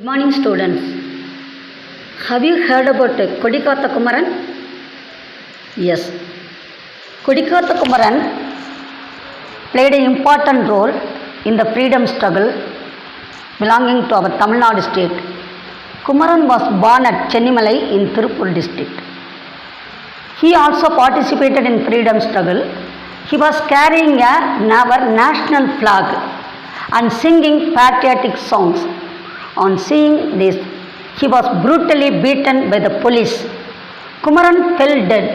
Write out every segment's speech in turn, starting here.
Good morning, students. Have you heard about Kodikatha Kumaran? Yes. Kodikatha Kumaran played an important role in the freedom struggle belonging to our Tamil Nadu state. Kumaran was born at Chennimalai in Tirupur district. He also participated in freedom struggle. He was carrying our national flag and singing patriotic songs. On seeing this, he was brutally beaten by the police. Kumaran fell dead,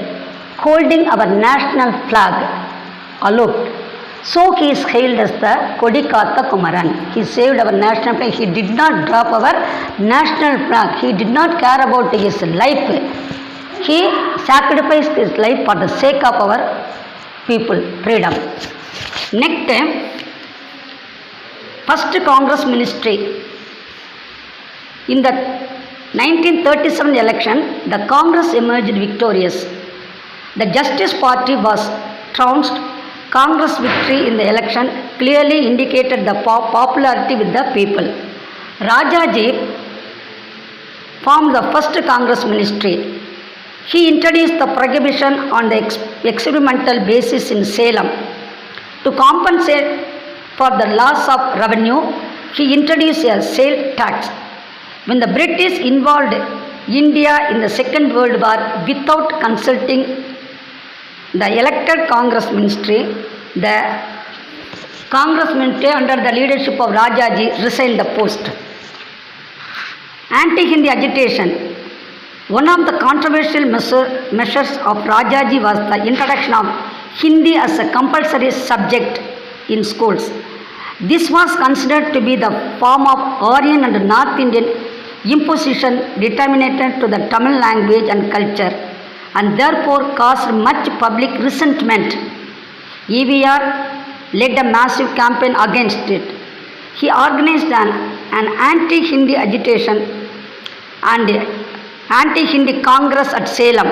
holding our national flag aloft. So he is hailed as the Kodikatha Kumaran. He saved our national flag. He did not drop our national flag. He did not care about his life. He sacrificed his life for the sake of our people, freedom. Next, first Congress ministry. In the 1937 election, the Congress emerged victorious. The Justice Party was trounced. Congress victory in the election clearly indicated the popularity with the people. Rajaji formed the first Congress ministry. He introduced the prohibition on the experimental basis in Salem. To compensate for the loss of revenue, he introduced a sale tax. When the British involved India in the Second World War without consulting the elected Congress ministry, the Congress ministry under the leadership of Rajaji resigned the post. Anti-Hindi agitation. One of the controversial measures of Rajaji was the introduction of Hindi as a compulsory subject in schools. This was considered to be the form of Aryan and North Indian imposition determined to the Tamil language and culture, and therefore caused much public resentment. EVR led a massive campaign against it. He organized an anti-Hindi agitation and anti-Hindi Congress at Salem.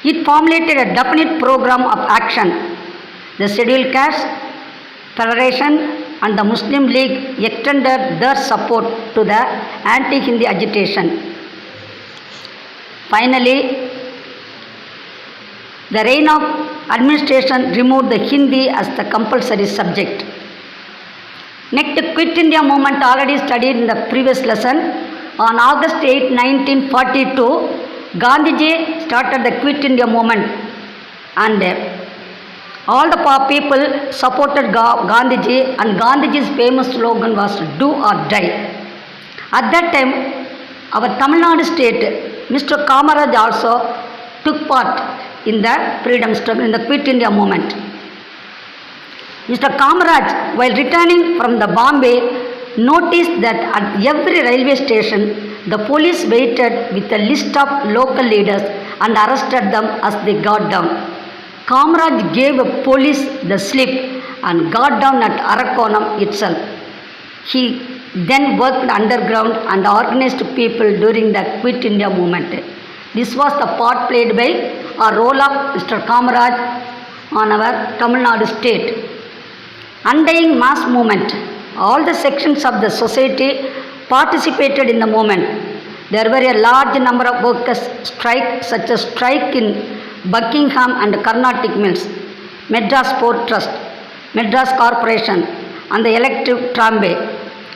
It formulated a definite program of action. The Scheduled Caste Federation and the Muslim League extended their support to the anti-Hindi agitation. Finally, the reign of administration removed the Hindi as the compulsory subject. Next, Quit India movement already studied in the previous lesson. On August 8, 1942, Gandhiji started the Quit India movement, and all the people supported Gandhiji, and Gandhiji's famous slogan was "Do or Die." At that time, our Tamil Nadu state, Mr. Kamaraj also took part in the freedom struggle, in the Quit India movement. Mr. Kamaraj, while returning from the Bombay, noticed that at every railway station, the police waited with a list of local leaders and arrested them as they got down. Kamaraj gave police the slip and got down at Arakonam itself. He then worked underground and organized people during the Quit India movement. This was the part played by a role of Mr. Kamaraj on our Tamil Nadu state. Undying mass movement. All the sections of the society participated in the movement. There were a large number of workers' strikes, such as strike in Buckingham and Carnatic Mills, Madras Port Trust, Madras Corporation, and the electric tramway.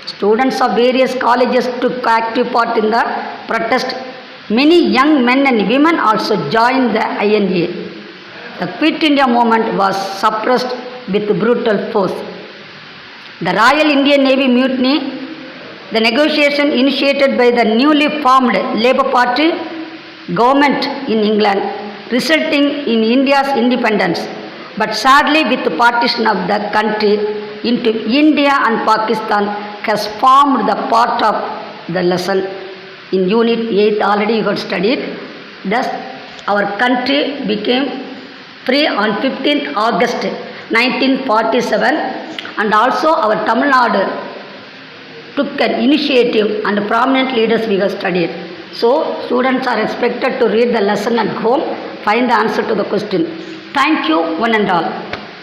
Students of various colleges took active part in the protest. Many young men and women also joined the INA. The Quit India movement was suppressed with brutal force. The Royal Indian Navy mutiny, the negotiation initiated by the newly formed Labour Party government in England, resulting in India's independence, but sadly with the partition of the country into India and Pakistan has formed the part of the lesson in Unit 8 already you have studied. Thus, our country became free on 15th August 1947, and also our Tamil Nadu took an initiative and prominent leaders we have studied. So, students are expected to read the lesson at home, find the answer to the question. Thank you, one and all.